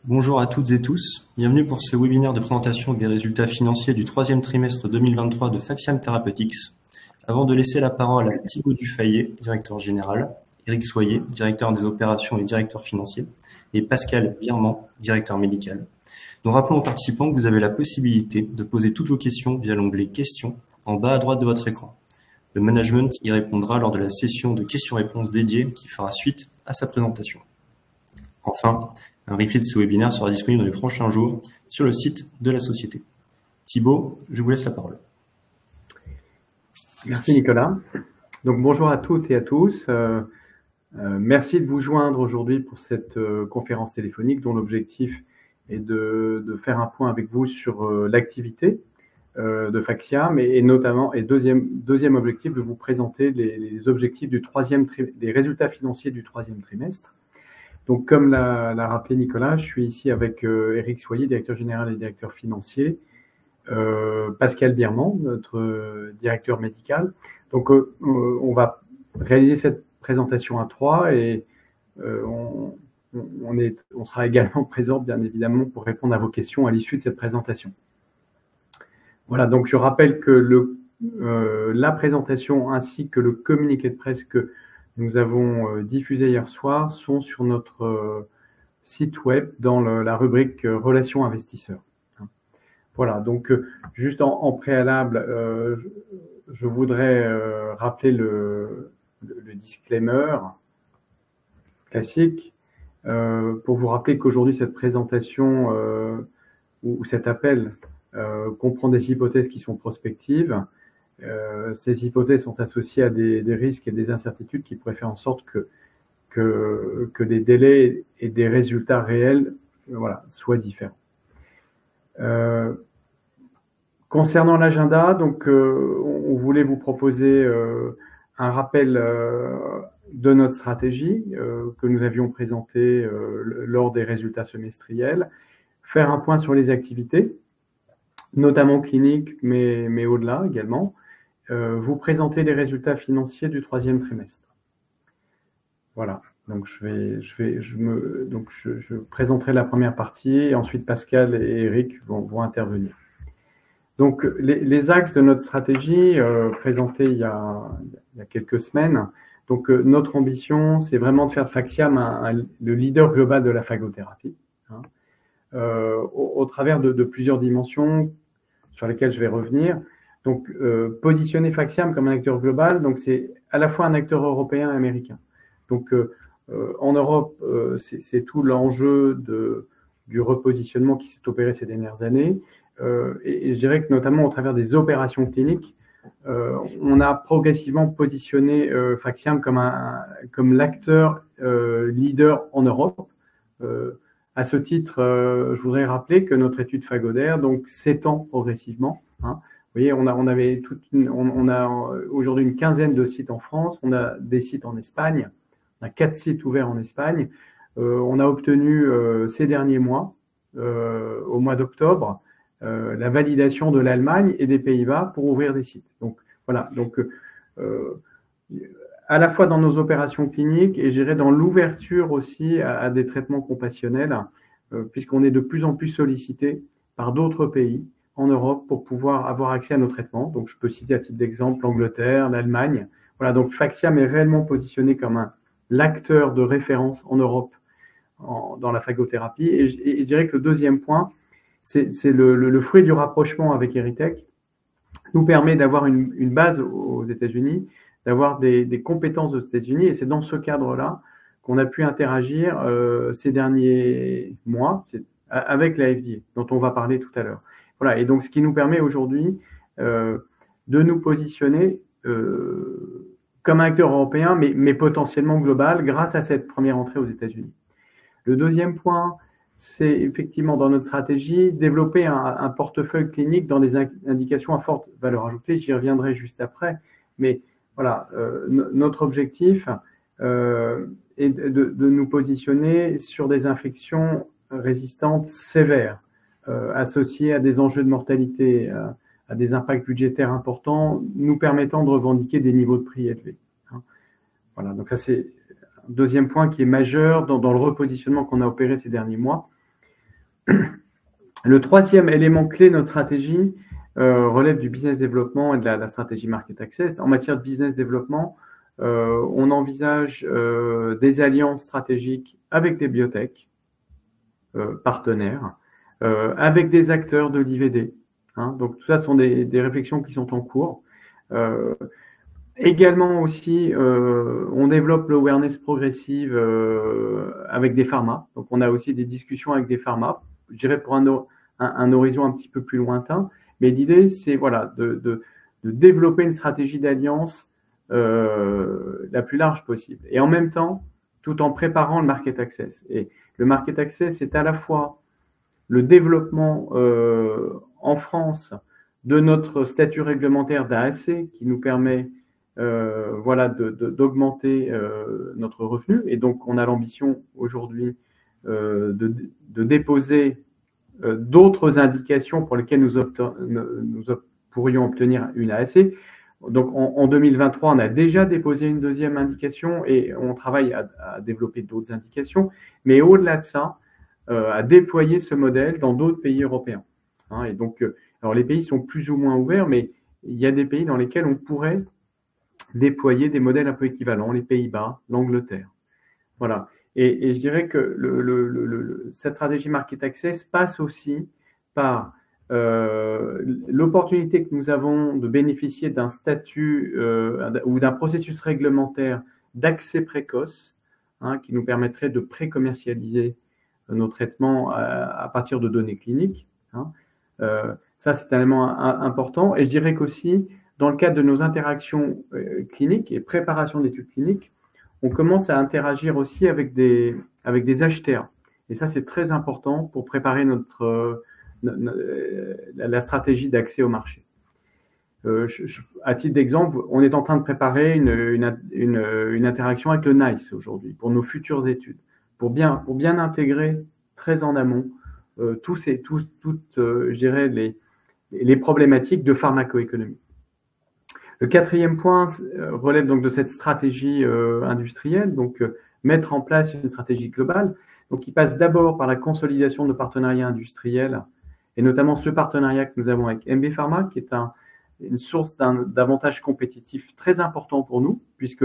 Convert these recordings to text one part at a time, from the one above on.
Bonjour à toutes et tous, bienvenue pour ce webinaire de présentation des résultats financiers du troisième trimestre 2023 de Faxiam Therapeutics. Avant de laisser la parole à Thibaut Dufayet, directeur général, Éric Soyer, directeur des opérations et directeur financier, et Pascal Birman, directeur médical. Nous rappelons aux participants que vous avez la possibilité de poser toutes vos questions via l'onglet Questions en bas à droite de votre écran. Le management y répondra lors de la session de questions-réponses dédiée qui fera suite à sa présentation. Enfin, un replay de ce webinaire sera disponible dans les prochains jours sur le site de la société. Thibaut, je vous laisse la parole. Merci Nicolas. Donc bonjour à toutes et à tous. Merci de vous joindre aujourd'hui pour cette conférence téléphonique dont l'objectif est de faire un point avec vous sur l'activité de Faxiam et notamment, deuxième objectif, de vous présenter les objectifs des résultats financiers du troisième trimestre. Donc, comme l'a rappelé Nicolas, je suis ici avec Éric Soyer, directeur général et directeur financier, Pascal Birman, notre directeur médical. Donc, on va réaliser cette présentation à trois et on sera également présent, bien évidemment, pour répondre à vos questions à l'issue de cette présentation. Voilà, donc je rappelle que la présentation ainsi que le communiqué de presse que nous avons diffusé hier soir sont sur notre site web dans la rubrique Relations investisseurs. Voilà, donc juste en préalable, je voudrais rappeler le disclaimer classique pour vous rappeler qu'aujourd'hui cette présentation ou cet appel comprend des hypothèses qui sont prospectives. Ces hypothèses sont associées à des risques et des incertitudes qui pourraient faire en sorte que des délais et des résultats réels soient différents. Concernant l'agenda, donc on voulait vous proposer un rappel de notre stratégie que nous avions présentée lors des résultats semestriels, faire un point sur les activités, notamment cliniques, mais au-delà également, vous présenter les résultats financiers du troisième trimestre. Voilà, donc je présenterai la première partie et ensuite Pascal et Éric vont intervenir. Donc les axes de notre stratégie présentés il y a quelques semaines. Donc notre ambition, c'est vraiment de faire de Faxiam le leader global de la phagothérapie, au travers de plusieurs dimensions sur lesquelles je vais revenir. Donc, positionner Faxiam comme un acteur global, donc c'est à la fois un acteur européen et américain. Donc, en Europe, c'est tout l'enjeu du repositionnement qui s'est opéré ces dernières années. Et je dirais que notamment au travers des opérations cliniques, on a progressivement positionné Faxiam comme l'acteur leader en Europe. À ce titre, je voudrais rappeler que notre étude Phagodaire donc s'étend progressivement. Vous voyez, on a aujourd'hui une quinzaine de sites en France, on a des sites en Espagne, on a 4 sites ouverts en Espagne. On a obtenu ces derniers mois, au mois d'octobre, la validation de l'Allemagne et des Pays-Bas pour ouvrir des sites. Donc voilà, donc à la fois dans nos opérations cliniques et je dirais dans l'ouverture aussi à des traitements compassionnels, puisqu'on est de plus en plus sollicité par d'autres pays en Europe pour pouvoir avoir accès à nos traitements. Donc, je peux citer à titre d'exemple l'Angleterre, l'Allemagne. Voilà, donc Faxiam est réellement positionné comme l'acteur de référence en Europe dans la phagothérapie. Et je dirais que le deuxième point, c'est le fruit du rapprochement avec Erytech, nous permet d'avoir une base aux États-Unis, d'avoir des compétences aux États-Unis. Et c'est dans ce cadre-là qu'on a pu interagir ces derniers mois avec la FDA, dont on va parler tout à l'heure. Voilà, et donc ce qui nous permet aujourd'hui de nous positionner comme un acteur européen, mais potentiellement global, grâce à cette première entrée aux États-Unis. Le deuxième point, c'est effectivement dans notre stratégie, développer un portefeuille clinique dans des indications à forte valeur ajoutée. J'y reviendrai juste après, mais voilà, notre objectif est de nous positionner sur des infections résistantes sévères, associées à des enjeux de mortalité, à des impacts budgétaires importants, nous permettant de revendiquer des niveaux de prix élevés. Voilà, donc ça c'est un deuxième point qui est majeur dans le repositionnement qu'on a opéré ces derniers mois. Le troisième élément clé de notre stratégie relève du business développement et de la stratégie market access. En matière de business développement, on envisage des alliances stratégiques avec des biotech partenaires, avec des acteurs de l'IVD. Hein. Donc tout ça sont des réflexions qui sont en cours. Également aussi, on développe l'awareness progressive avec des pharma. Donc on a aussi des discussions avec des pharma, je dirais pour un horizon un petit peu plus lointain. Mais l'idée, c'est voilà, de développer une stratégie d'alliance la plus large possible. Et en même temps, tout en préparant le market access. Et le market access, c'est à la fois le développement en France de notre statut réglementaire d'AAC qui nous permet voilà, d'augmenter notre revenu. Et donc, on a l'ambition aujourd'hui de déposer d'autres indications pour lesquelles nous pourrions obtenir une AAC. Donc, en 2023, on a déjà déposé une deuxième indication et on travaille à développer d'autres indications. Mais au-delà de ça, à déployer ce modèle dans d'autres pays européens. Hein, et donc, alors les pays sont plus ou moins ouverts, mais il y a des pays dans lesquels on pourrait déployer des modèles un peu équivalents, les Pays-Bas, l'Angleterre. Voilà. Et je dirais que cette stratégie market access passe aussi par l'opportunité que nous avons de bénéficier d'un statut ou d'un processus réglementaire d'accès précoce, hein, qui nous permettrait de pré-commercialiser nos traitements à partir de données cliniques. Hein. Ça, c'est un élément important. Et je dirais qu'aussi, dans le cadre de nos interactions cliniques et préparation d'études cliniques, on commence à interagir aussi avec des acheteurs. Et ça, c'est très important pour préparer la stratégie d'accès au marché. À titre d'exemple, on est en train de préparer une interaction avec le NICE aujourd'hui pour nos futures études, pour bien intégrer très en amont toutes, je dirais, les problématiques de pharmacoéconomie. Le quatrième point relève donc de cette stratégie industrielle, donc mettre en place une stratégie globale, donc qui passe d'abord par la consolidation de nos partenariats industriels, et notamment ce partenariat que nous avons avec MB Pharma, qui est une source d'avantages compétitifs très important pour nous, puisque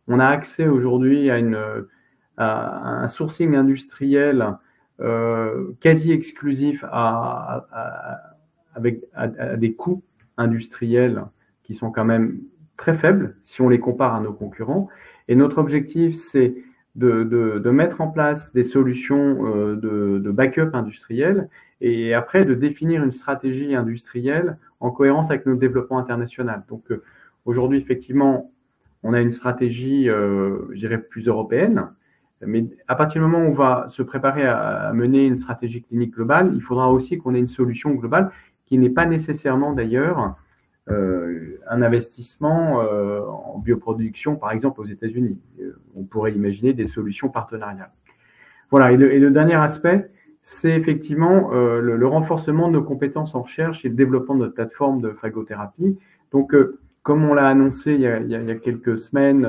on a accès aujourd'hui à un sourcing industriel quasi exclusif avec des coûts industriels qui sont quand même très faibles si on les compare à nos concurrents. Et notre objectif, c'est de mettre en place des solutions de backup industriel et après de définir une stratégie industrielle en cohérence avec notre développement international. Donc aujourd'hui, effectivement, on a une stratégie, je dirais, plus européenne, mais à partir du moment où on va se préparer à mener une stratégie clinique globale, il faudra aussi qu'on ait une solution globale qui n'est pas nécessairement d'ailleurs un investissement en bioproduction, par exemple aux États-Unis. On pourrait imaginer des solutions partenariales. Voilà, et le dernier aspect, c'est effectivement le renforcement de nos compétences en recherche et le développement de notre plateforme de phagothérapie. Donc, comme on l'a annoncé il y a quelques semaines,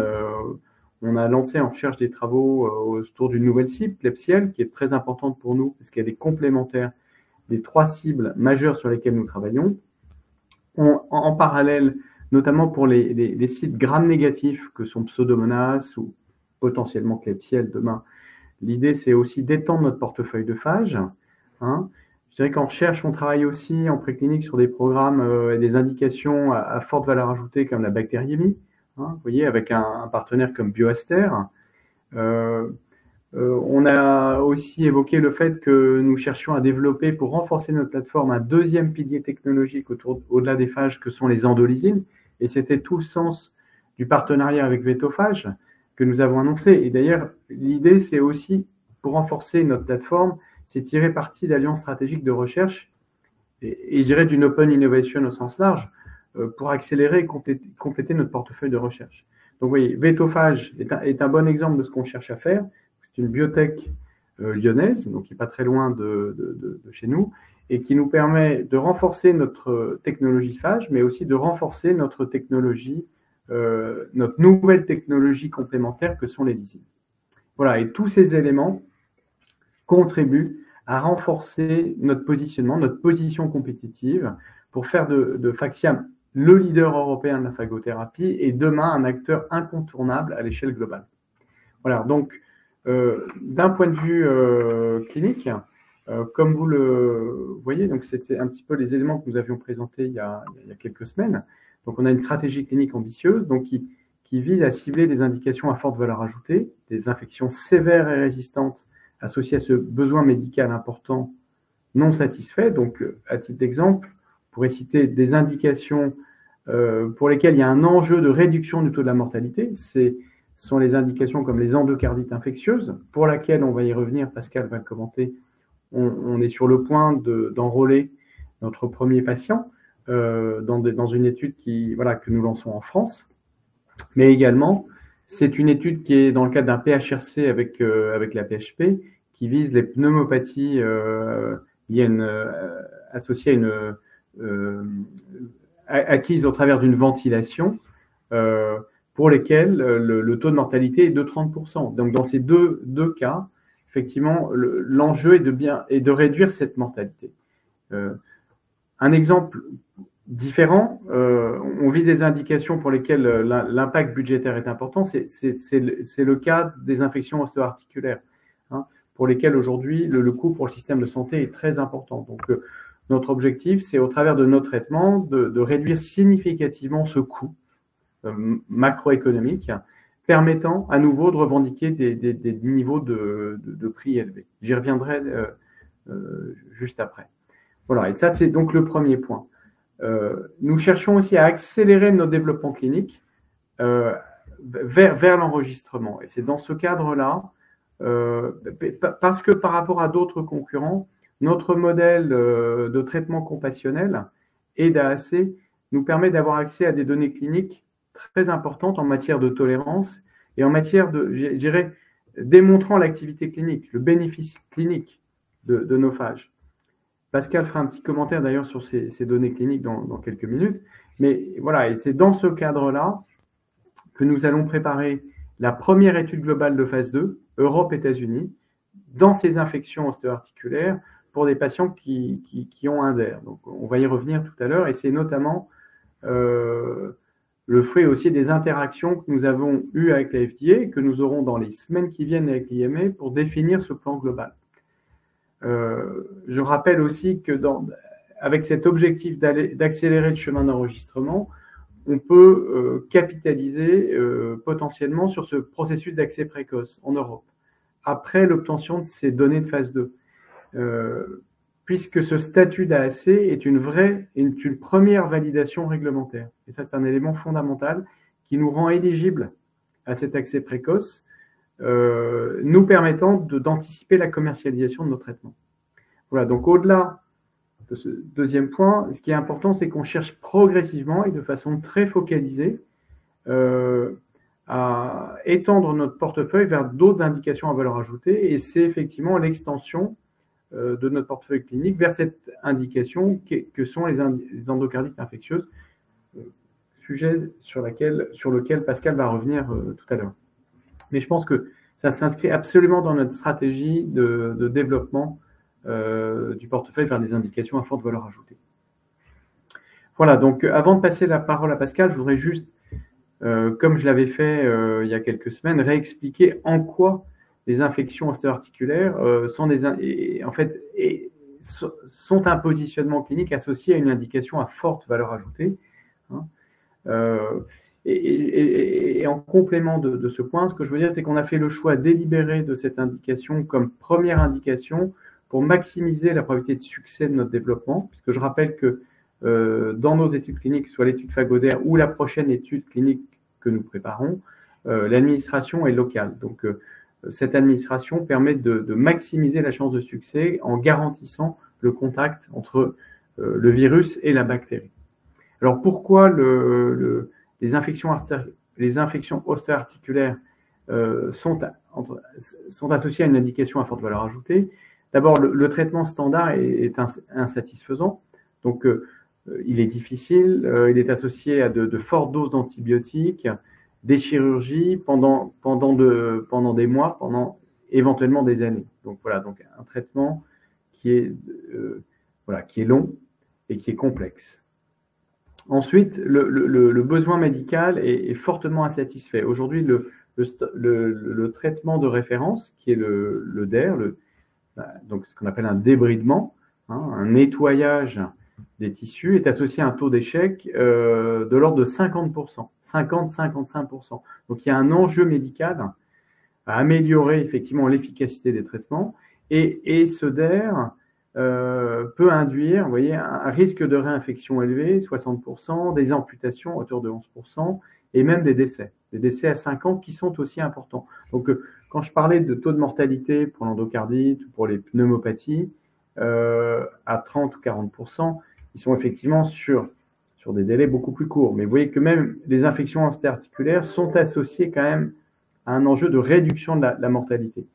on a lancé en recherche des travaux autour d'une nouvelle cible, Klebsiella, qui est très importante pour nous parce qu'elle est complémentaire des 3 cibles majeures sur lesquelles nous travaillons. En parallèle, notamment pour les sites gram-négatifs que sont Pseudomonas ou potentiellement Klebsiella demain, l'idée c'est aussi d'étendre notre portefeuille de phages. Hein. Je dirais qu'en recherche, on travaille aussi en préclinique sur des programmes et des indications à forte valeur ajoutée comme la bactériémie. Hein, vous voyez, avec un partenaire comme BioAster. On a aussi évoqué le fait que nous cherchions à développer, pour renforcer notre plateforme, un deuxième pilier technologique au-delà des phages que sont les endolysines. Et c'était tout le sens du partenariat avec Vetophage que nous avons annoncé. Et d'ailleurs, l'idée, c'est aussi, pour renforcer notre plateforme, c'est tirer parti d'alliances stratégiques de recherche et je dirais d'une open innovation au sens large pour accélérer et compléter notre portefeuille de recherche. Donc, vous voyez, Vetophage est un bon exemple de ce qu'on cherche à faire. C'est une biotech lyonnaise, donc qui n'est pas très loin de chez nous, et qui nous permet de renforcer notre technologie phage, mais aussi de renforcer notre technologie, notre nouvelle technologie complémentaire que sont les lysines. Voilà, et tous ces éléments contribuent à renforcer notre positionnement, notre position compétitive pour faire de Faxiam le leader européen de la phagothérapie et demain un acteur incontournable à l'échelle globale. Voilà, donc d'un point de vue clinique, comme vous le voyez, donc c'était un petit peu les éléments que nous avions présentés il y a quelques semaines. Donc on a une stratégie clinique ambitieuse donc qui vise à cibler des indications à forte valeur ajoutée, des infections sévères et résistantes associées à ce besoin médical important non satisfait. Donc à titre d'exemple, on pourrait citer des indications pour lesquelles il y a un enjeu de réduction du taux de la mortalité. Ce sont les indications comme les endocardites infectieuses, pour laquelle, on va y revenir, Pascal va le commenter, on est sur le point d'enrôler notre premier patient dans une étude que nous lançons en France. Mais également, c'est une étude qui est dans le cadre d'un PHRC avec la PHP, qui vise les pneumopathies associées à une acquises au travers d'une ventilation, pour lesquelles le taux de mortalité est de 30%. Donc dans ces deux cas, effectivement, l'enjeu est de réduire cette mortalité. Un exemple différent, on vise des indications pour lesquelles l'impact budgétaire est important, c'est le cas des infections ostéo-articulaires, pour lesquelles aujourd'hui le coût pour le système de santé est très important. Donc notre objectif, c'est au travers de nos traitements de réduire significativement ce coût macroéconomique, permettant à nouveau de revendiquer des niveaux de prix élevés. J'y reviendrai juste après. Voilà, et ça c'est donc le premier point. Nous cherchons aussi à accélérer nos développements cliniques vers l'enregistrement. Et c'est dans ce cadre-là, parce que par rapport à d'autres concurrents, notre modèle de traitement compassionnel et d'AAC nous permet d'avoir accès à des données cliniques très importantes en matière de tolérance et en matière je dirais, démontrant l'activité clinique, le bénéfice clinique de nos phages. Pascal fera un petit commentaire d'ailleurs sur ces données cliniques dans quelques minutes. Mais voilà, et c'est dans ce cadre-là que nous allons préparer la première étude globale de phase 2, Europe-États-Unis, dans ces infections ostéo-articulaires pour des patients qui ont un DER. Donc, on va y revenir tout à l'heure, et c'est notamment le fruit aussi des interactions que nous avons eues avec la FDA, que nous aurons dans les semaines qui viennent avec l'IMA pour définir ce plan global. Je rappelle aussi que avec cet objectif d'accélérer le chemin d'enregistrement, on peut capitaliser potentiellement sur ce processus d'accès précoce en Europe, après l'obtention de ces données de phase 2. Puisque ce statut d'AAC est une première validation réglementaire. Et ça, c'est un élément fondamental qui nous rend éligibles à cet accès précoce, nous permettant d'anticiper la commercialisation de nos traitements. Voilà, donc au-delà de ce deuxième point, ce qui est important, c'est qu'on cherche progressivement et de façon très focalisée à étendre notre portefeuille vers d'autres indications à valeur ajoutée, et c'est effectivement l'extension de notre portefeuille clinique vers cette indication que sont les endocardites infectieuses, sujet sur lequel Pascal va revenir tout à l'heure. Mais je pense que ça s'inscrit absolument dans notre stratégie de développement du portefeuille vers des indications à forte valeur ajoutée. Voilà, donc avant de passer la parole à Pascal, je voudrais juste, comme je l'avais fait il y a quelques semaines, réexpliquer en quoi les infections ostéo-articulaires sont un positionnement clinique associé à une indication à forte valeur ajoutée. Et en complément de ce point, ce que je veux dire, c'est qu'on a fait le choix délibéré de cette indication comme première indication pour maximiser la probabilité de succès de notre développement, puisque je rappelle que dans nos études cliniques, soit l'étude Phagodaire ou la prochaine étude clinique que nous préparons, l'administration est locale. Donc, cette administration permet de maximiser la chance de succès en garantissant le contact entre le virus et la bactérie. Alors, pourquoi les infections ostéo-articulaires sont associées à une indication à forte valeur ajoutée? D'abord, le traitement standard est insatisfaisant. Donc, il est difficile. Il est associé à de fortes doses d'antibiotiques, des chirurgies pendant des mois, pendant éventuellement des années. Donc, voilà, donc un traitement qui est long et qui est complexe. Ensuite, le besoin médical est fortement insatisfait. Aujourd'hui, le traitement de référence, qui est le DER, donc ce qu'on appelle un débridement, un nettoyage des tissus, est associé à un taux d'échec de l'ordre de 50%, 50-55%. Donc il y a un enjeu médical à améliorer effectivement l'efficacité des traitements, et ce DER peut induire, vous voyez, un risque de réinfection élevé, 60%, des amputations à hauteur de 11%, et même des décès à 5 ans qui sont aussi importants. Donc, quand je parlais de taux de mortalité pour l'endocardite ou pour les pneumopathies, à 30 ou 40%, ils sont effectivement sur des délais beaucoup plus courts. Mais vous voyez que même les infections interarticulaires sont associées quand même à un enjeu de réduction de la mortalité.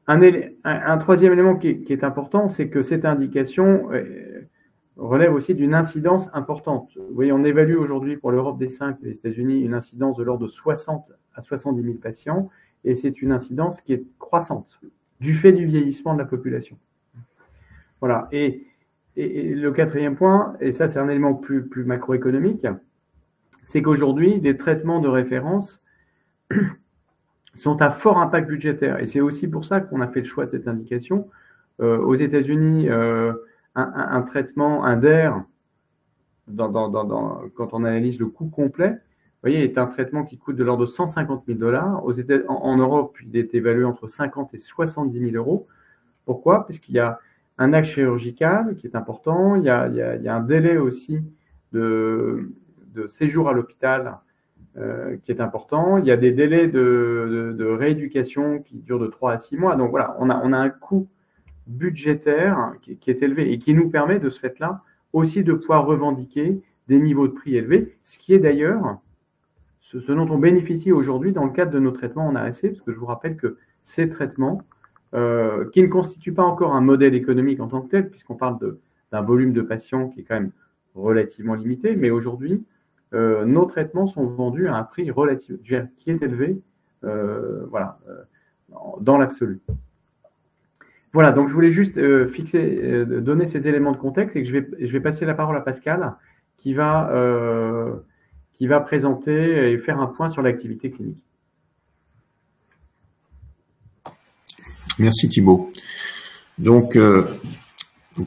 Un troisième élément qui est important, c'est que cette indication relève aussi d'une incidence importante. Vous voyez, on évalue aujourd'hui pour l'Europe des 5 et les États-Unis une incidence de l'ordre de 60 à 70 000 patients, et c'est une incidence qui est croissante du fait du vieillissement de la population. Voilà. Et le quatrième point, et ça c'est un élément plus macroéconomique, c'est qu'aujourd'hui, les traitements de référence sont à fort impact budgétaire. Et c'est aussi pour ça qu'on a fait le choix de cette indication. Aux États-Unis, un traitement, un DER, quand on analyse le coût complet, vous voyez, est un traitement qui coûte de l'ordre de 150 000 $. En Europe, il est évalué entre 50 et 70 000 euros. Pourquoi? Parce qu'il y a un acte chirurgical qui est important, il y a un délai aussi de séjour à l'hôpital qui est important, il y a des délais de rééducation qui durent de 3 à 6 mois. Donc voilà, on a un coût budgétaire qui est élevé et qui nous permet de ce fait-là aussi de pouvoir revendiquer des niveaux de prix élevés, ce qui est d'ailleurs ce dont on bénéficie aujourd'hui dans le cadre de nos traitements en AAC, parce que je vous rappelle que ces traitements, qui ne constituent pas encore un modèle économique en tant que tel, puisqu'on parle d'un volume de patients qui est quand même relativement limité, mais aujourd'hui, nos traitements sont vendus à un prix relatif, qui est élevé, dans l'absolu. Voilà, donc je voulais juste donner ces éléments de contexte, et que je vais passer la parole à Pascal, qui va présenter et faire un point sur l'activité clinique. Merci Thibaut. Donc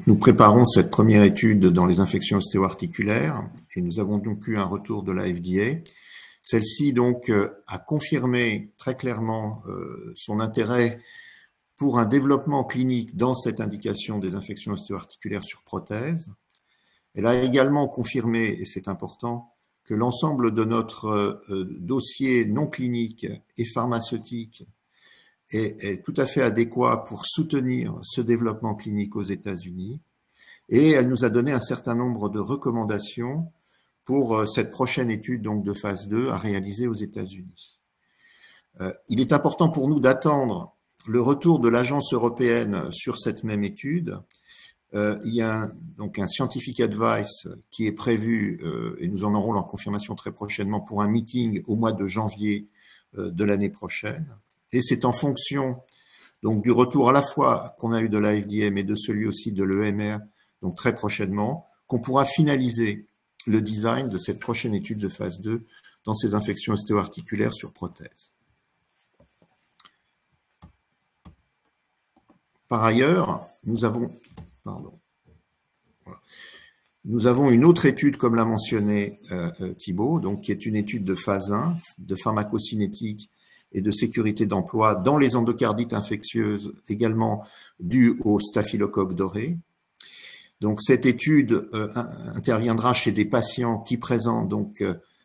nous préparons cette première étude dans les infections ostéo-articulaires, et nous avons donc eu un retour de la FDA. Celle-ci donc a confirmé très clairement son intérêt pour un développement clinique dans cette indication des infections ostéo-articulaires sur prothèse. Elle a également confirmé, et c'est important, que l'ensemble de notre dossier non clinique et pharmaceutique est tout à fait adéquat pour soutenir ce développement clinique aux États-Unis. Et elle nous a donné un certain nombre de recommandations pour cette prochaine étude donc de phase 2 à réaliser aux États-Unis. Il est important pour nous d'attendre le retour de l'Agence européenne sur cette même étude. Il y a donc un scientific advice qui est prévu, et nous en aurons la confirmation très prochainement, pour un meeting au mois de janvier de l'année prochaine. Et c'est en fonction donc du retour à la fois qu'on a eu de la FDA, mais de celui aussi de l'EMR, donc très prochainement, qu'on pourra finaliser le design de cette prochaine étude de phase 2 dans ces infections ostéo-articulaires sur prothèse. Par ailleurs, nous avons une autre étude, comme l'a mentionné Thibaut, donc qui est une étude de phase 1 de pharmacocinétique et de sécurité d'emploi dans les endocardites infectieuses, également dues au staphylocoque doré. Donc cette étude interviendra chez des patients qui présentent donc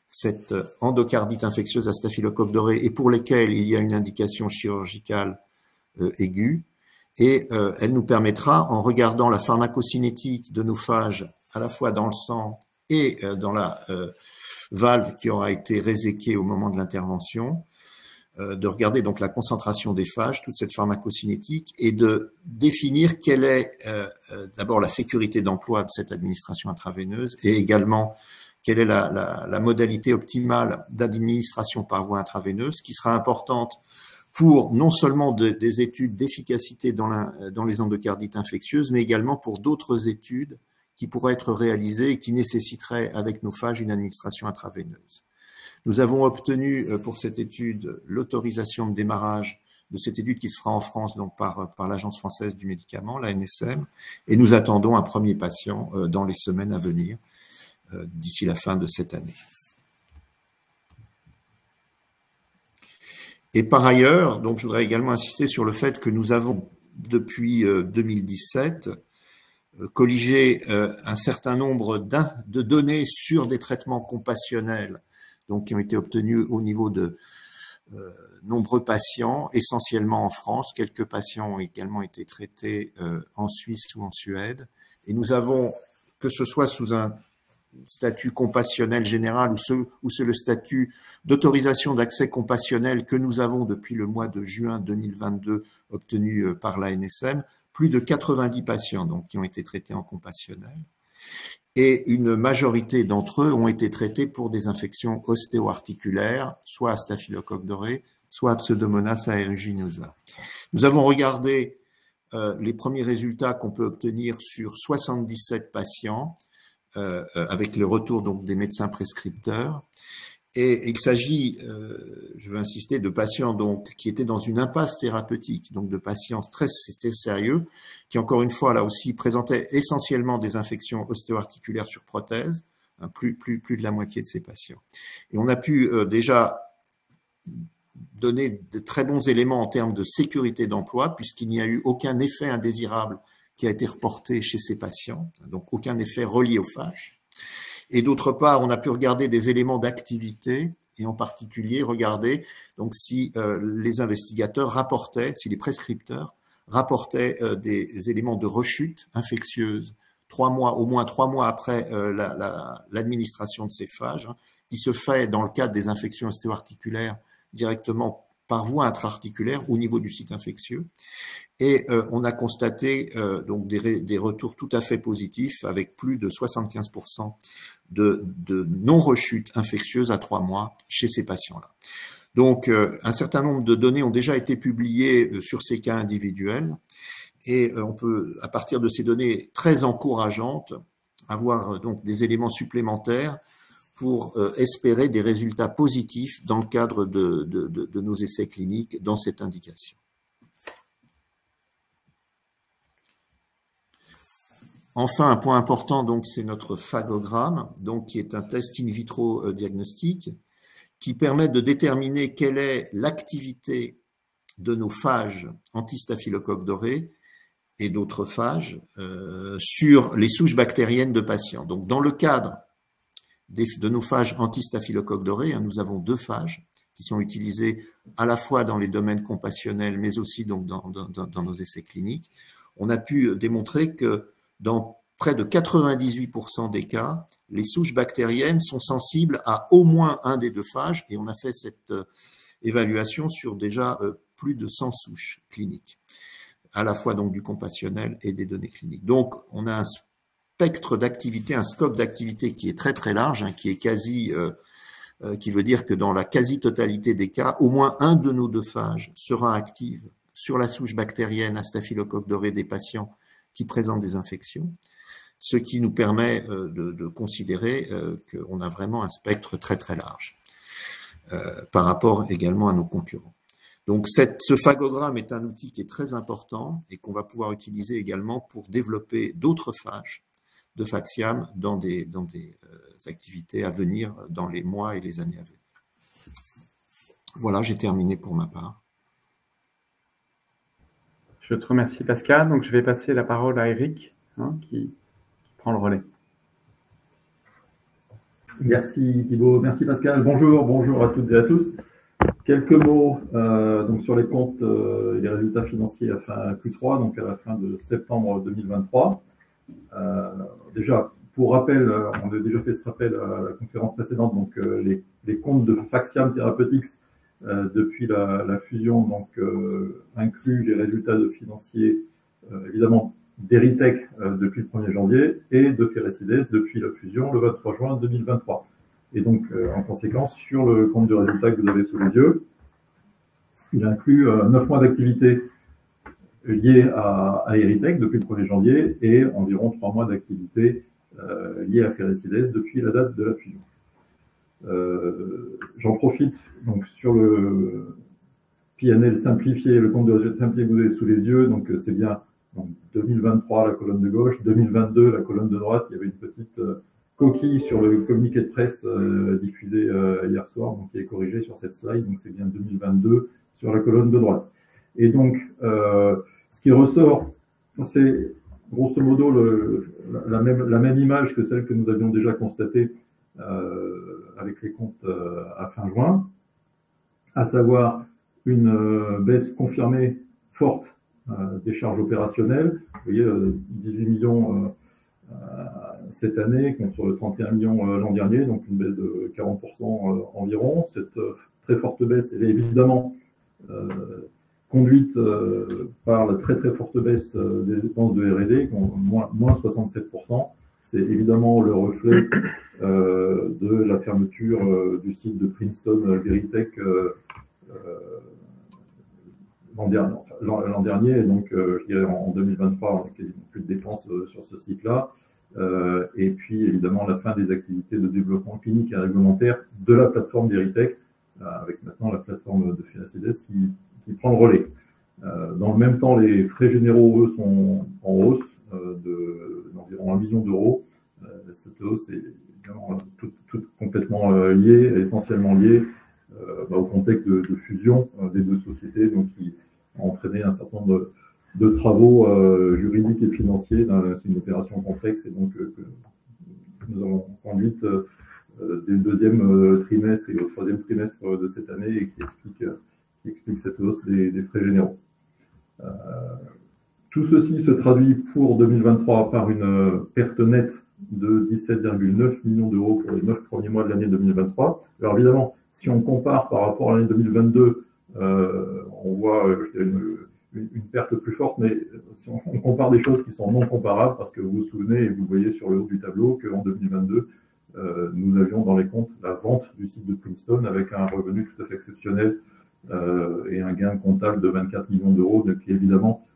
cette endocardite infectieuse à staphylocoque doré et pour lesquels il y a une indication chirurgicale aiguë. Et elle nous permettra, en regardant la pharmacocinétique de nos phages à la fois dans le sang et dans la valve qui aura été réséquée au moment de l'intervention, de regarder donc la concentration des phages, toute cette pharmacocinétique, et de définir quelle est d'abord la sécurité d'emploi de cette administration intraveineuse et également quelle est la modalité optimale d'administration par voie intraveineuse, qui sera importante pour non seulement des études d'efficacité dans les endocardites infectieuses, mais également pour d'autres études qui pourraient être réalisées et qui nécessiteraient avec nos phages une administration intraveineuse. Nous avons obtenu pour cette étude l'autorisation de démarrage de cette étude qui se fera en France donc par l'Agence française du médicament, l'ANSM, et nous attendons un premier patient dans les semaines à venir, d'ici la fin de cette année. Et par ailleurs, donc je voudrais également insister sur le fait que nous avons depuis 2017 colligé un certain nombre de données sur des traitements compassionnels donc qui ont été obtenus au niveau de nombreux patients, essentiellement en France. Quelques patients ont également été traités en Suisse ou en Suède. Et nous avons, que ce soit sous un statut compassionnel général ou c'est le statut d'autorisation d'accès compassionnel que nous avons depuis le mois de juin 2022 obtenu par l'ANSM, plus de 90 patients donc, qui ont été traités en compassionnel. Et une majorité d'entre eux ont été traités pour des infections ostéo-articulaires, soit à staphylocoque doré, soit à Pseudomonas aeruginosa. Nous avons regardé les premiers résultats qu'on peut obtenir sur 77 patients avec le retour donc des médecins prescripteurs. Et il s'agit, je veux insister, de patients donc qui étaient dans une impasse thérapeutique, donc de patients très sérieux, qui encore une fois là aussi présentaient essentiellement des infections ostéo-articulaires sur prothèse, hein, plus de la moitié de ces patients. Et on a pu déjà donner de très bons éléments en termes de sécurité d'emploi, puisqu'il n'y a eu aucun effet indésirable qui a été reporté chez ces patients, donc aucun effet relié aux phages. Et d'autre part, on a pu regarder des éléments d'activité et en particulier regarder donc si les investigateurs rapportaient, si les prescripteurs rapportaient des éléments de rechute infectieuse au moins 3 mois après l'administration de ces phages, hein, qui se fait dans le cadre des infections ostéo-articulaires directement par voie intra-articulaire au niveau du site infectieux. Et on a constaté donc des retours tout à fait positifs avec plus de 75% de non-rechute infectieuse à 3 mois chez ces patients-là. Donc, un certain nombre de données ont déjà été publiées sur ces cas individuels et on peut, à partir de ces données très encourageantes, avoir donc des éléments supplémentaires pour espérer des résultats positifs dans le cadre de nos essais cliniques dans cette indication. Enfin, un point important, donc, c'est notre phagogramme, donc, qui est un test in vitro diagnostique, qui permet de déterminer quelle est l'activité de nos phages anti-staphylocoque doré et d'autres phages sur les souches bactériennes de patients. Donc, dans le cadre de nos phages anti-staphylocoque doré, hein, nous avons 2 phages qui sont utilisées à la fois dans les domaines compassionnels, mais aussi donc dans nos essais cliniques. On a pu démontrer que dans près de 98% des cas, les souches bactériennes sont sensibles à au moins un des 2 phages, et on a fait cette évaluation sur déjà plus de 100 souches cliniques, à la fois donc du compassionnel et des données cliniques. Donc, on a un spectre d'activité, un scope d'activité qui est très très large, hein, qui est qui veut dire que dans la quasi-totalité des cas, au moins un de nos 2 phages sera active sur la souche bactérienne à staphylocoque doré des patients qui présentent des infections, ce qui nous permet de considérer qu'on a vraiment un spectre très très large par rapport également à nos concurrents. Donc ce phagogramme est un outil qui est très important et qu'on va pouvoir utiliser également pour développer d'autres phages de Phaxiam dans des activités à venir dans les mois et les années à venir. Voilà, j'ai terminé pour ma part. Je te remercie Pascal. Donc je vais passer la parole à Eric, hein, qui prend le relais. Merci Thibaut, merci Pascal. Bonjour à toutes et à tous. Quelques mots donc sur les comptes et les résultats financiers à fin Q3, donc à la fin de septembre 2023. Déjà, pour rappel, on a déjà fait ce rappel à la conférence précédente, donc les comptes de Phaxiam Therapeutics depuis la fusion, donc inclut les résultats de financiers évidemment d'Erytech depuis le 1er janvier et de Pherecydes depuis la fusion le 23 juin 2023. Et donc, en conséquence, sur le compte de résultats que vous avez sous les yeux, Il inclut 9 mois d'activité liés à Erytech depuis le 1er janvier et environ 3 mois d'activité liés à Ferricides depuis la date de la fusion. J'en profite donc sur le PNL simplifié, le compte de résultats simplifié que vous avez sous les yeux. Donc c'est bien donc, 2023 la colonne de gauche, 2022 la colonne de droite. Il y avait une petite coquille sur le communiqué de presse diffusé hier soir, donc qui est corrigé sur cette slide. Donc c'est bien 2022 sur la colonne de droite. Et donc ce qui ressort, c'est grosso modo la même image que celle que nous avions déjà constatée avec les comptes à fin juin, à savoir une baisse confirmée forte des charges opérationnelles. Vous voyez, 18 millions cette année contre 31 millions l'an dernier, donc une baisse de 40% environ. Cette très forte baisse, elle est évidemment conduite par la très très forte baisse des dépenses de R&D, moins 67%. C'est évidemment le reflet de la fermeture du site de Princeton Veritech l'an dernier. Et donc, je dirais en 2023, on n'a quasiment plus de dépenses sur ce site-là. Et puis, évidemment, la fin des activités de développement clinique et réglementaire de la plateforme Veritech, avec maintenant la plateforme de Ferricides qui prend le relais. Dans le même temps, les frais généraux, eux, sont en hausse d'environ 1 million d'euros. Cette hausse est évidemment toute complètement liée, essentiellement liée au contexte de fusion des deux sociétés, donc qui a entraîné un certain nombre de travaux juridiques et financiers. C'est une opération complexe et donc que nous avons conduite dès le deuxième trimestre et au troisième trimestre de cette année et qui explique cette hausse des frais généraux. Tout ceci se traduit pour 2023 par une perte nette de 17,9 millions d'euros pour les 9 premiers mois de l'année 2023. Alors évidemment, si on compare par rapport à l'année 2022, on voit une perte plus forte, mais si on compare des choses qui sont non comparables, parce que vous vous souvenez et vous voyez sur le haut du tableau qu'en 2022, nous avions dans les comptes la vente du site de Princeton avec un revenu tout à fait exceptionnel et un gain comptable de 24 millions d'euros, qui évidemment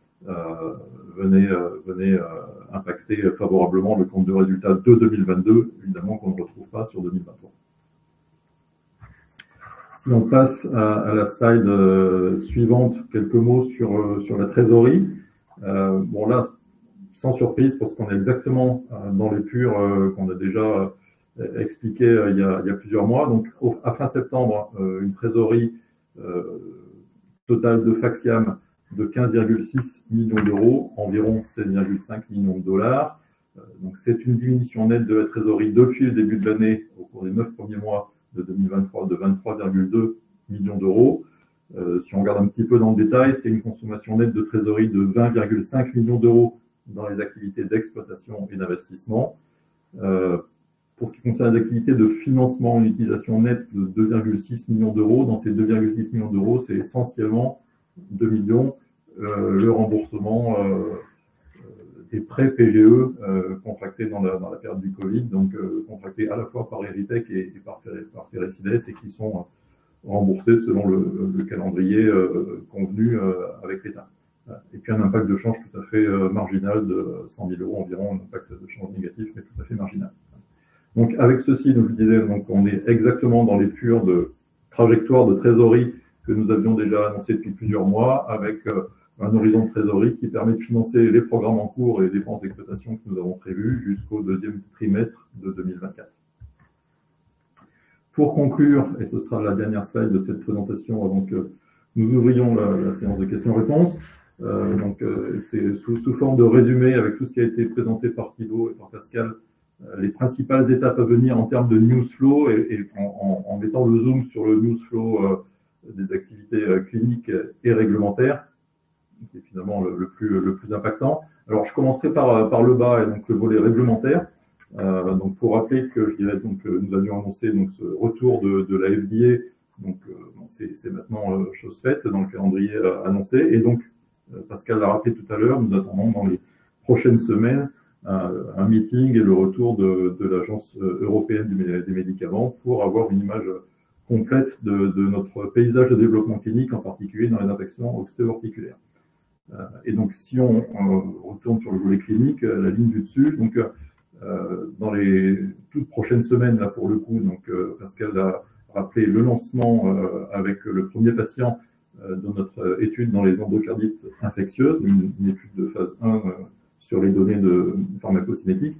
venait impacter favorablement le compte de résultat de 2022, évidemment qu'on ne retrouve pas sur 2023. Si on passe à la slide suivante, quelques mots sur la trésorerie. Bon là, sans surprise, parce qu'on est exactement dans les purs qu'on a déjà expliqué il y a plusieurs mois. Donc à fin septembre, une trésorerie totale de Faxiam de 15,6 millions d'euros, environ 16,5 millions de dollars. Donc c'est une diminution nette de la trésorerie depuis le début de l'année, au cours des 9 premiers mois de 2023, de 23,2 millions d'euros. Si on regarde un petit peu dans le détail, c'est une consommation nette de trésorerie de 20,5 millions d'euros dans les activités d'exploitation et d'investissement. Pour ce qui concerne les activités de financement, une utilisation nette de 2,6 millions d'euros. Dans ces 2,6 millions d'euros, c'est essentiellement 2 millions le remboursement des prêts PGE contractés dans la période du Covid, donc contractés à la fois par Erytech et par Ferricides et qui sont remboursés selon le calendrier convenu avec l'État. Et puis un impact de change tout à fait marginal de 100 000 euros environ, un impact de change négatif, mais tout à fait marginal. Donc avec ceci, nous le disais, donc on est exactement dans les purs de trajectoire de trésorerie que nous avions déjà annoncé depuis plusieurs mois, avec un horizon de trésorerie qui permet de financer les programmes en cours et les dépenses d'exploitation que nous avons prévues jusqu'au deuxième trimestre de 2024. Pour conclure, et ce sera la dernière slide de cette présentation avant que nous ouvrions la séance de questions-réponses, c'est sous forme de résumé avec tout ce qui a été présenté par Thibaut et par Pascal, les principales étapes à venir en termes de news flow et en mettant le zoom sur le news flow des activités cliniques et réglementaires, qui est finalement le plus impactant. Alors, je commencerai par le bas et donc le volet réglementaire. Donc, pour rappeler que je dirais donc nous avions annoncé donc ce retour de la FDA, donc c'est maintenant chose faite dans le calendrier annoncé. Et donc, Pascal l'a rappelé tout à l'heure, nous attendons dans les prochaines semaines un meeting et le retour de l'Agence européenne des médicaments pour avoir une image complète de notre paysage de développement clinique, en particulier dans les infections ostéo-articulaires. Et donc, si on retourne sur le volet clinique, la ligne du dessus, donc dans les toutes prochaines semaines, là pour le coup, donc Pascal a rappelé le lancement avec le premier patient de notre étude dans les endocardites infectieuses, une étude de phase 1 sur les données de pharmacocinétique,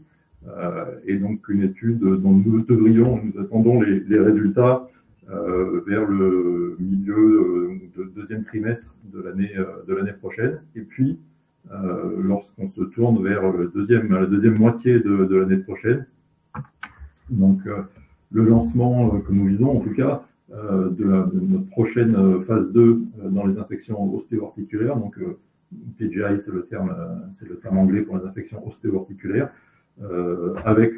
et donc une étude dont nous attendons les résultats vers le milieu de deuxième trimestre de l'année prochaine. Et puis, lorsqu'on se tourne vers la deuxième moitié de l'année prochaine, donc le lancement que nous visons, en tout cas, de notre prochaine phase 2 dans les infections ostéo-articulaires, donc PGI, c'est le terme anglais pour les infections ostéo-articulaires, avec,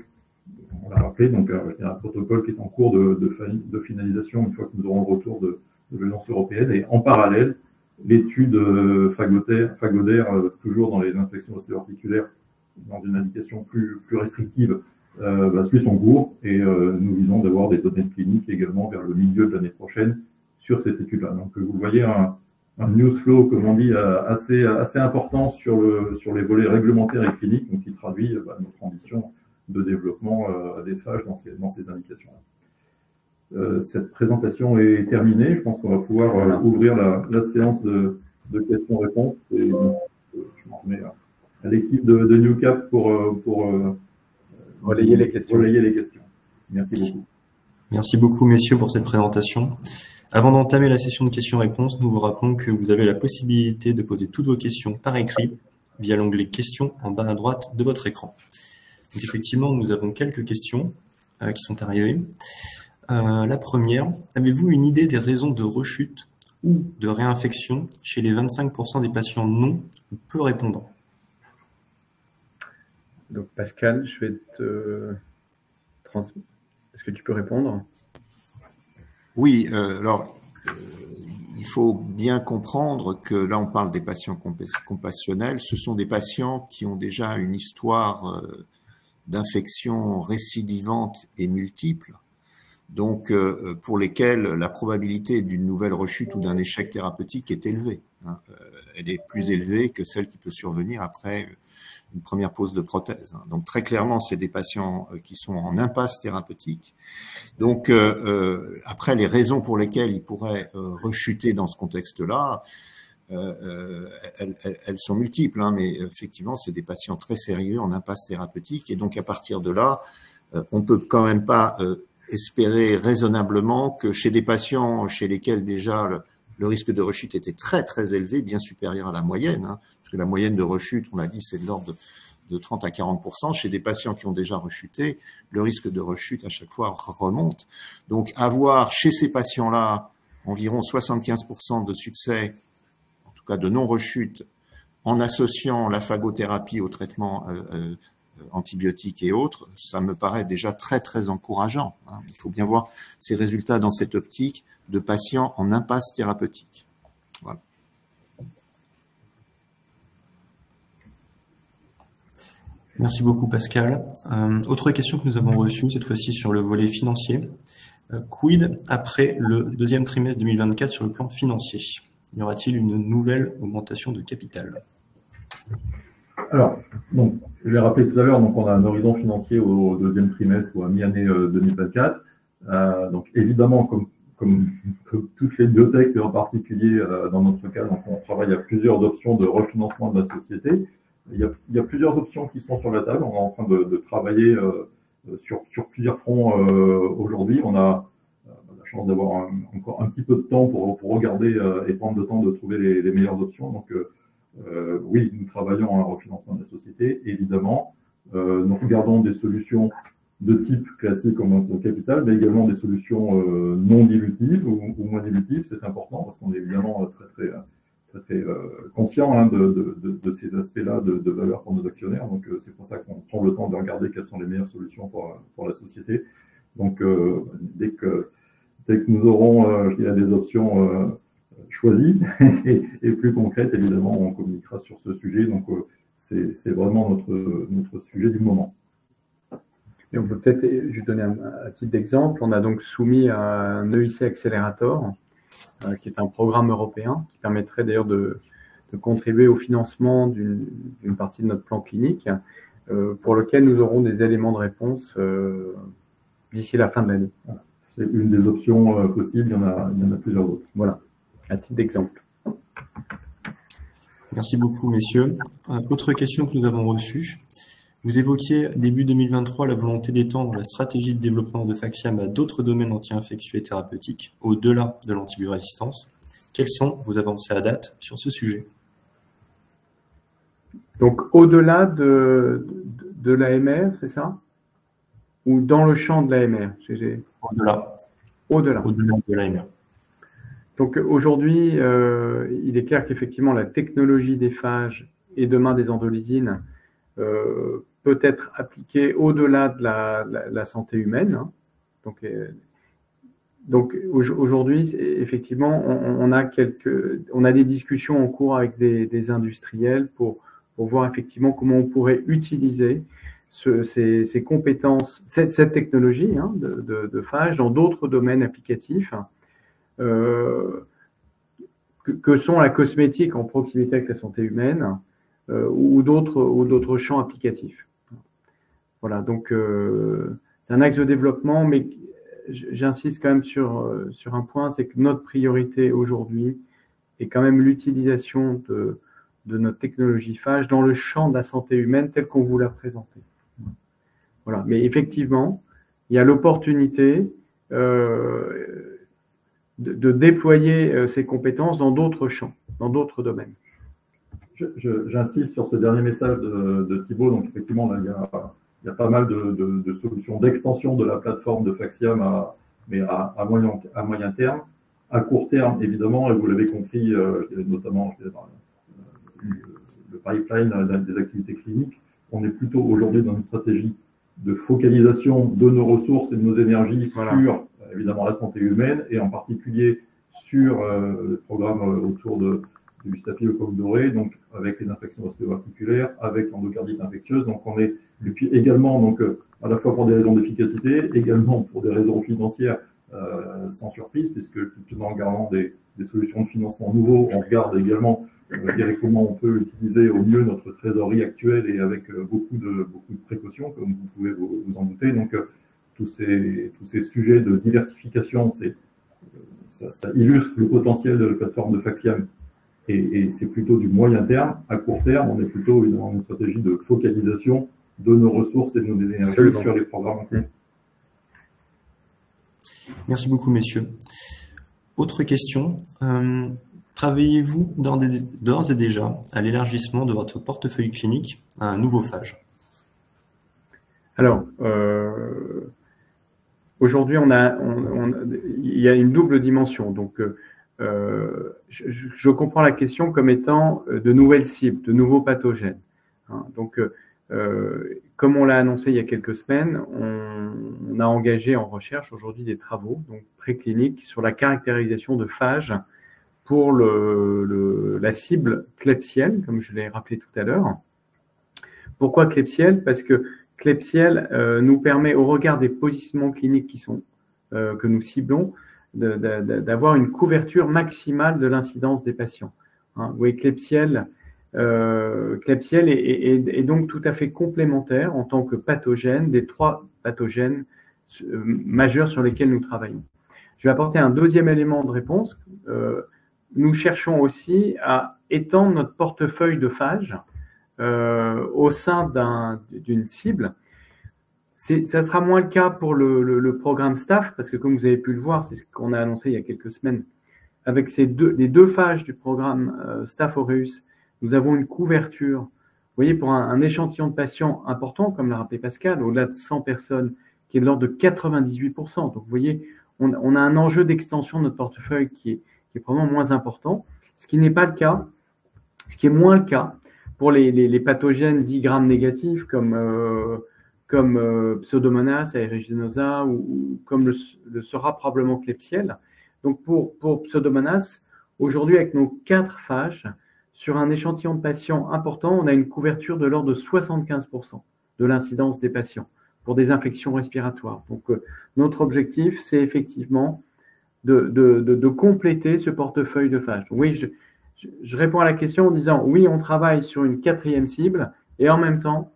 on l'a rappelé, donc il y a un protocole qui est en cours de finalisation une fois que nous aurons le retour de l'Agence européenne, et en parallèle, l'étude phagodaire, toujours dans les infections ostéo-articulaires, dans une indication plus restrictive, suit son cours, et nous visons d'avoir des données cliniques également vers le milieu de l'année prochaine sur cette étude-là. Donc vous voyez un news flow, comme on dit, assez important sur les volets réglementaires et cliniques, donc qui traduit notre ambition de développement des phages dans ces indications-là. Cette présentation est terminée. Je pense qu'on va pouvoir ouvrir la séance de questions-réponses. Et je m'en remets à l'équipe de NewCap pour relayer les questions. Merci beaucoup. Merci beaucoup, messieurs, pour cette présentation. Avant d'entamer la session de questions-réponses, nous vous rappelons que vous avez la possibilité de poser toutes vos questions par écrit via l'onglet « Questions » en bas à droite de votre écran. Donc, effectivement, nous avons quelques questions qui sont arrivées. La première, avez-vous une idée des raisons de rechute ou de réinfection chez les 25% des patients non ou peu répondants? Donc Pascal, je vais te transmettre. Est-ce que tu peux répondre? Oui, alors il faut bien comprendre que là on parle des patients compassionnels, ce sont des patients qui ont déjà une histoire d'infection récidivante et multiple, donc pour lesquels la probabilité d'une nouvelle rechute ou d'un échec thérapeutique est élevée. Elle est plus élevée que celle qui peut survenir après une première pose de prothèse. Donc très clairement, c'est des patients qui sont en impasse thérapeutique. Donc après, les raisons pour lesquelles ils pourraient rechuter dans ce contexte-là, elles sont multiples, mais effectivement, c'est des patients très sérieux en impasse thérapeutique. Et donc à partir de là, on peut quand même pas espérer raisonnablement que chez des patients chez lesquels déjà le risque de rechute était très très élevé, bien supérieur à la moyenne, parce que la moyenne de rechute, on l'a dit, c'est de l'ordre de 30 à 40%. Chez des patients qui ont déjà rechuté, le risque de rechute à chaque fois remonte. Donc avoir chez ces patients-là environ 75% de succès, en tout cas de non-rechute, en associant la phagothérapie au traitement antibiotiques et autres, ça me paraît déjà très très encourageant. Il faut bien voir ces résultats dans cette optique de patients en impasse thérapeutique. Voilà. Merci beaucoup Pascal. Autre question que nous avons reçue, cette fois-ci sur le volet financier. Quid après le deuxième trimestre 2024 sur le plan financier? Y aura-t-il une nouvelle augmentation de capital? Alors, donc, je l'ai rappelé tout à l'heure, donc on a un horizon financier au deuxième trimestre ou à mi-année 2024. Donc évidemment, comme toutes les biotech, en particulier dans notre cas, donc on travaille à plusieurs options de refinancement de la société. Il y a plusieurs options qui sont sur la table. On est en train de travailler sur plusieurs fronts aujourd'hui. On a la chance d'avoir encore un petit peu de temps pour regarder et prendre le temps de trouver les meilleures options. Donc oui, nous travaillons à un refinancement de la société, évidemment. Nous regardons des solutions de type classique en augmentation de capital, mais également des solutions non dilutives ou moins dilutives. C'est important parce qu'on est évidemment très conscient de ces aspects-là de valeur pour nos actionnaires. Donc c'est pour ça qu'on prend le temps de regarder quelles sont les meilleures solutions pour la société. Donc dès que nous aurons des options choisies et plus concrètes, évidemment, on communiquera sur ce sujet. Donc c'est vraiment notre sujet du moment. Et on peut peut-être juste donner à titre d'exemple, on a donc soumis à un EIC Accelerator, qui est un programme européen qui permettrait d'ailleurs de contribuer au financement d'une partie de notre plan clinique, pour lequel nous aurons des éléments de réponse d'ici la fin de l'année. C'est une des options possibles, il y en a plusieurs autres. Voilà, à titre d'exemple. Merci beaucoup, messieurs. Autre question que nous avons reçue. Vous évoquiez début 2023 la volonté d'étendre la stratégie de développement de Faxiam à d'autres domaines anti-infectieux et thérapeutiques, au-delà de l'antibiorésistance. Quelles sont vos avancées à date sur ce sujet? Donc, au-delà de l'AMR, c'est ça? Ou dans le champ de l'AMR? Au-delà. Au-delà. Au-delà de l'AMR. Donc, aujourd'hui, il est clair qu'effectivement, la technologie des phages et demain des endolysines peut être appliquée au-delà de la santé humaine. Hein. Donc aujourd'hui, effectivement, on a des discussions en cours avec des industriels pour voir effectivement comment on pourrait utiliser ces compétences, cette technologie de phage dans d'autres domaines applicatifs que sont la cosmétique en proximité avec la santé humaine ou d'autres champs applicatifs. Voilà, donc c'est un axe de développement, mais j'insiste quand même sur un point, c'est que notre priorité aujourd'hui est quand même l'utilisation de notre technologie phage dans le champ de la santé humaine tel qu'on vous l'a présenté. Voilà, mais effectivement, il y a l'opportunité de déployer ces compétences dans d'autres champs, dans d'autres domaines. J'insiste sur ce dernier message de Thibaut. Donc, effectivement, là, il y a pas mal de solutions d'extension de la plateforme de Faxiam mais à moyen terme. À court terme, évidemment, et vous l'avez compris, notamment le pipeline des activités cliniques, on est plutôt aujourd'hui dans une stratégie de focalisation de nos ressources et de nos énergies sur, évidemment, la santé humaine et en particulier sur le programme autour du staphylocoque doré, donc avec les infections ostéo-articulaires, avec l'endocardite infectieuse. Donc on est, et puis également, donc à la fois pour des raisons d'efficacité, également pour des raisons financières, sans surprise, puisque tout en regardant des solutions de financement nouveaux, on regarde également comment on peut utiliser au mieux notre trésorerie actuelle et avec beaucoup de précautions, comme vous pouvez vous en douter. Donc tous ces sujets de diversification, ça illustre le potentiel de la plateforme de Faxiam. Et c'est plutôt du moyen terme. À court terme, on est plutôt dans une stratégie de focalisation de nos ressources et de nos énergies sur les programmes en cours. Merci beaucoup, messieurs. Autre question. Travaillez-vous d'ores et déjà à l'élargissement de votre portefeuille clinique à un nouveau phage? Alors, aujourd'hui, il y a une double dimension. Donc, je comprends la question comme étant de nouvelles cibles, de nouveaux pathogènes. Donc, comme on l'a annoncé il y a quelques semaines, on a engagé en recherche aujourd'hui des travaux donc précliniques sur la caractérisation de phages pour la cible Klebsiella, comme je l'ai rappelé tout à l'heure. Pourquoi Klebsiella? Parce que Klebsiella nous permet, au regard des positionnements cliniques que nous ciblons, d'avoir une couverture maximale de l'incidence des patients. Vous voyez, Klebsiella est donc tout à fait complémentaire en tant que pathogène des 3 pathogènes majeurs sur lesquels nous travaillons. Je vais apporter un deuxième élément de réponse. Nous cherchons aussi à étendre notre portefeuille de phages au sein d'une cible. Ça sera moins le cas pour le programme STAPH, parce que comme vous avez pu le voir, c'est ce qu'on a annoncé il y a quelques semaines. Avec les deux phages du programme Staph aureus, nous avons une couverture, vous voyez, pour un échantillon de patients important, comme l'a rappelé Pascal, au-delà de 100 personnes, qui est de l'ordre de 98%. Donc, vous voyez, on a un enjeu d'extension de notre portefeuille qui est probablement moins important, ce qui n'est pas le cas, ce qui est moins le cas pour les pathogènes dits gram négatifs, comme Pseudomonas aeruginosa ou comme le sera probablement Klebsiella. Donc pour Pseudomonas, aujourd'hui avec nos 4 phages, sur un échantillon de patients important, on a une couverture de l'ordre de 75% de l'incidence des patients. pour des infections respiratoires. Donc, notre objectif, c'est effectivement de compléter ce portefeuille de phages. Oui, je réponds à la question en disant oui, on travaille sur une 4e cible et en même temps,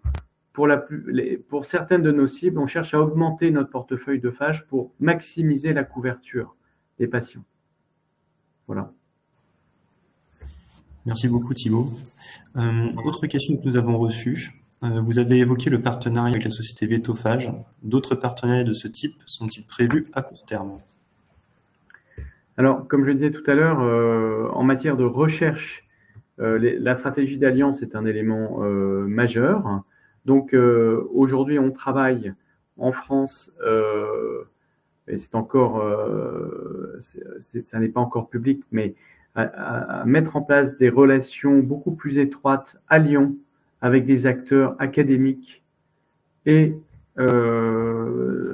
pour certaines de nos cibles, on cherche à augmenter notre portefeuille de phages pour maximiser la couverture des patients. Voilà. Merci beaucoup Thibaut. Autre question que nous avons reçue. Vous avez évoqué le partenariat avec la société Vétophage. D'autres partenariats de ce type sont-ils prévus à court terme? Alors, comme je le disais tout à l'heure, en matière de recherche, la stratégie d'alliance est un élément majeur. Donc, aujourd'hui, on travaille en France, et c'est encore, ça n'est pas encore public, mais à mettre en place des relations beaucoup plus étroites à Lyon avec des acteurs académiques et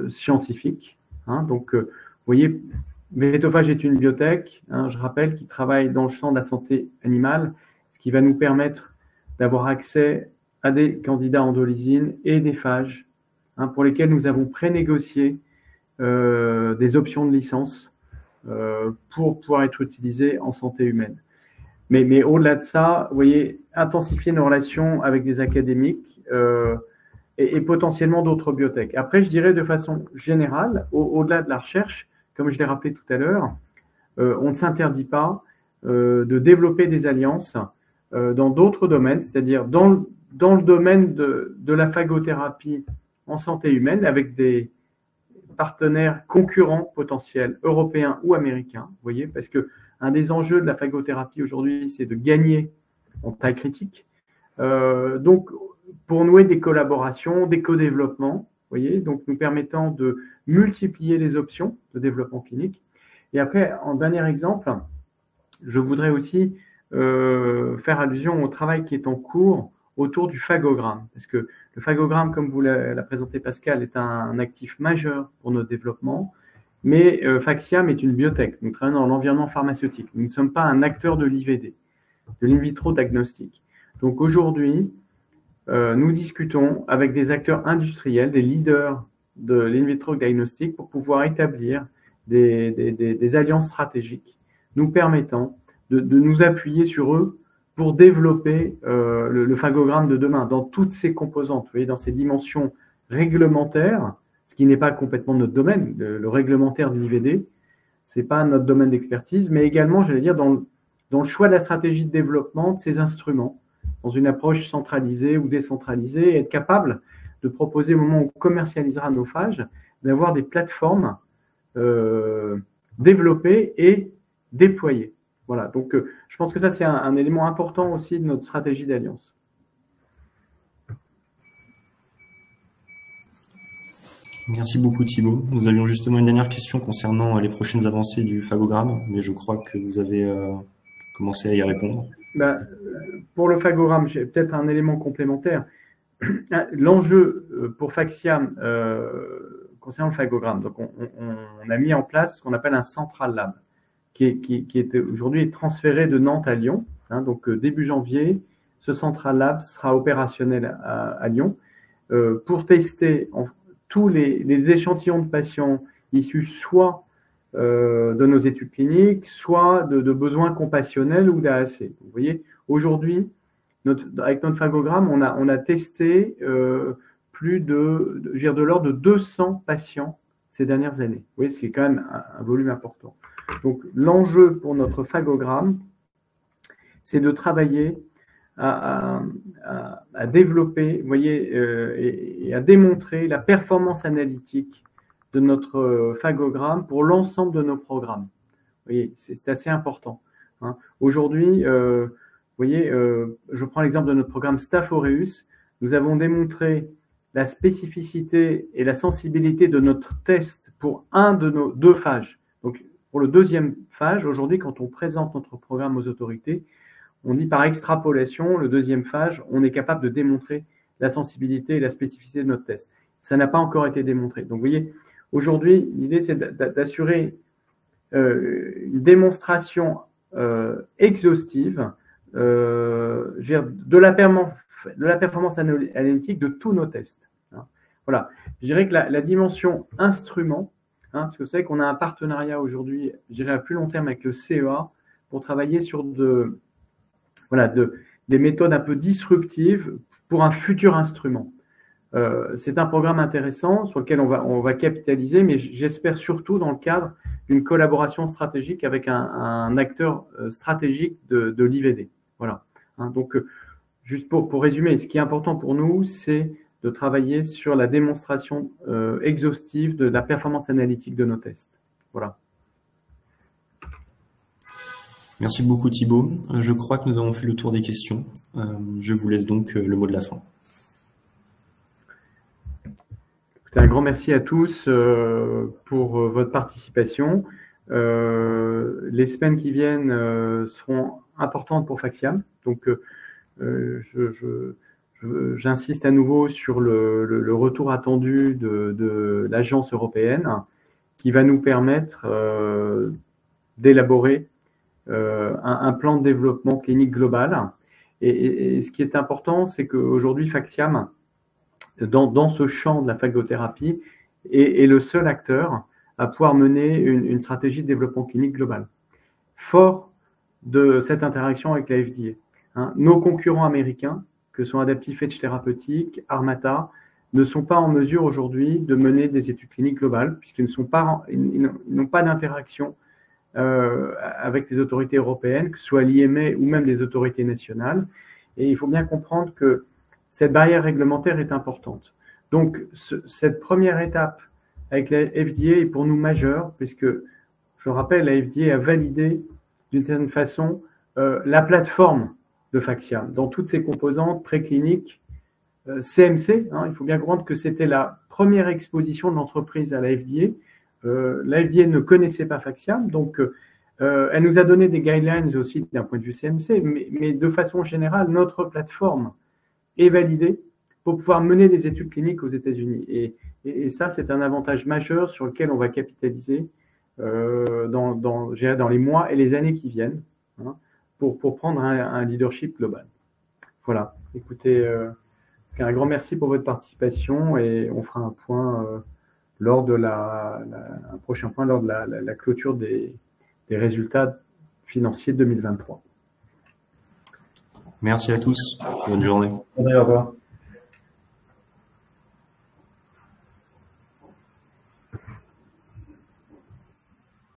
scientifiques. Donc, vous voyez, Vétophage est une biotech, je rappelle, qui travaille dans le champ de la santé animale, ce qui va nous permettre d'avoir accès à des candidats en endolysine et des phages pour lesquels nous avons prénégocié des options de licence pour pouvoir être utilisés en santé humaine. Mais au-delà de ça, vous voyez, intensifier nos relations avec des académiques et potentiellement d'autres biotech. Après, je dirais de façon générale, au-delà de la recherche, comme je l'ai rappelé tout à l'heure, on ne s'interdit pas de développer des alliances dans d'autres domaines, c'est-à-dire dans le domaine de la phagothérapie en santé humaine avec des partenaires concurrents potentiels européens ou américains, vous voyez, parce que un des enjeux de la phagothérapie aujourd'hui, c'est de gagner en taille critique. Donc, pour nouer des collaborations, des co-développements, vous voyez, donc nous permettant de multiplier les options de développement clinique. Et après, en dernier exemple, je voudrais aussi faire allusion au travail qui est en cours autour du phagogramme. Parce que le phagogramme, comme vous l'a présenté Pascal, est un actif majeur pour notre développement. Mais Phaxiam est une biotech. Nous travaillons dans l'environnement pharmaceutique. Nous ne sommes pas un acteur de l'IVD, de l'in vitro diagnostic. Donc aujourd'hui, nous discutons avec des acteurs industriels, des leaders de l'in vitro diagnostic pour pouvoir établir des alliances stratégiques nous permettant de nous appuyer sur eux pour développer le phagogramme de demain dans toutes ses composantes, vous voyez, dans ses dimensions réglementaires, ce qui n'est pas complètement notre domaine, le réglementaire de l'IVD, ce n'est pas notre domaine d'expertise, mais également, j'allais dire, dans le choix de la stratégie de développement de ces instruments, dans une approche centralisée ou décentralisée, et être capable de proposer au moment où on commercialisera nos phages, d'avoir des plateformes développées et déployées. Voilà, donc je pense que ça, c'est un élément important aussi de notre stratégie d'alliance. Merci beaucoup Thibaut. Nous avions justement une dernière question concernant les prochaines avancées du phagogramme, mais je crois que vous avez commencé à y répondre. Pour le phagogramme, j'ai peut-être un élément complémentaire. L'enjeu pour Phaxiam concernant le phagogramme, donc on a mis en place ce qu'on appelle un central lab, qui est aujourd'hui transféré de Nantes à Lyon. Donc début janvier, ce central lab sera opérationnel à Lyon pour tester tous les échantillons de patients issus soit de nos études cliniques, soit de besoins compassionnels ou d'AAC. Vous voyez, aujourd'hui, avec notre phagogramme, on a testé plus de l'ordre de 200 patients ces dernières années. Vous voyez, ce qui est quand même un volume important. Donc, l'enjeu pour notre phagogramme, c'est de travailler à développer, vous voyez, et à démontrer la performance analytique de notre phagogramme pour l'ensemble de nos programmes. Vous voyez, c'est assez important. Aujourd'hui, vous voyez, je prends l'exemple de notre programme Staph aureus. Nous avons démontré la spécificité et la sensibilité de notre test pour un de nos 2 phages. Donc, pour le 2e phage, aujourd'hui, quand on présente notre programme aux autorités, on dit par extrapolation, le 2e phage, on est capable de démontrer la sensibilité et la spécificité de notre test. Ça n'a pas encore été démontré. Donc, vous voyez, aujourd'hui, l'idée, c'est d'assurer une démonstration exhaustive de la performance analytique de tous nos tests. Voilà. Je dirais que la dimension instrument, parce que vous savez qu'on a un partenariat aujourd'hui, je dirais à plus long terme avec le CEA, pour travailler sur des méthodes un peu disruptives pour un futur instrument. C'est un programme intéressant sur lequel on va capitaliser, mais j'espère surtout dans le cadre d'une collaboration stratégique avec un acteur stratégique de l'IVD. Voilà. Donc, juste pour résumer, ce qui est important pour nous, c'est de travailler sur la démonstration exhaustive de la performance analytique de nos tests. Voilà. Merci beaucoup Thibaut. Je crois que nous avons fait le tour des questions. Je vous laisse donc le mot de la fin. Un grand merci à tous pour votre participation. Les semaines qui viennent seront importantes pour Faxiam. Donc, j'insiste à nouveau sur le retour attendu de l'agence européenne qui va nous permettre d'élaborer un plan de développement clinique global. Et ce qui est important, c'est qu'aujourd'hui, Faxiam, dans ce champ de la phagothérapie, est le seul acteur à pouvoir mener une stratégie de développement clinique global. Fort de cette interaction avec la FDA. Nos concurrents américains, que sont Adaptive Edge Therapeutics, Armata, ne sont pas en mesure aujourd'hui de mener des études cliniques globales, puisqu'ils n'ont pas d'interaction avec les autorités européennes, que ce soit l'IMA ou même les autorités nationales. Et il faut bien comprendre que cette barrière réglementaire est importante. Donc, cette première étape avec la FDA est pour nous majeure, puisque, je rappelle, la FDA a validé d'une certaine façon la plateforme de Faxiam dans toutes ses composantes précliniques, CMC. Il faut bien comprendre que c'était la première exposition de l'entreprise à la FDA. La FDA ne connaissait pas Faxiam, donc elle nous a donné des guidelines aussi d'un point de vue CMC, mais de façon générale, notre plateforme est validée pour pouvoir mener des études cliniques aux États-Unis. Et ça, c'est un avantage majeur sur lequel on va capitaliser dans les mois et les années qui viennent, pour prendre un leadership global. Voilà. Écoutez, un grand merci pour votre participation et on fera un point lors de un prochain point lors de la clôture des résultats financiers 2023. Merci à tous. Bonne journée. Au revoir.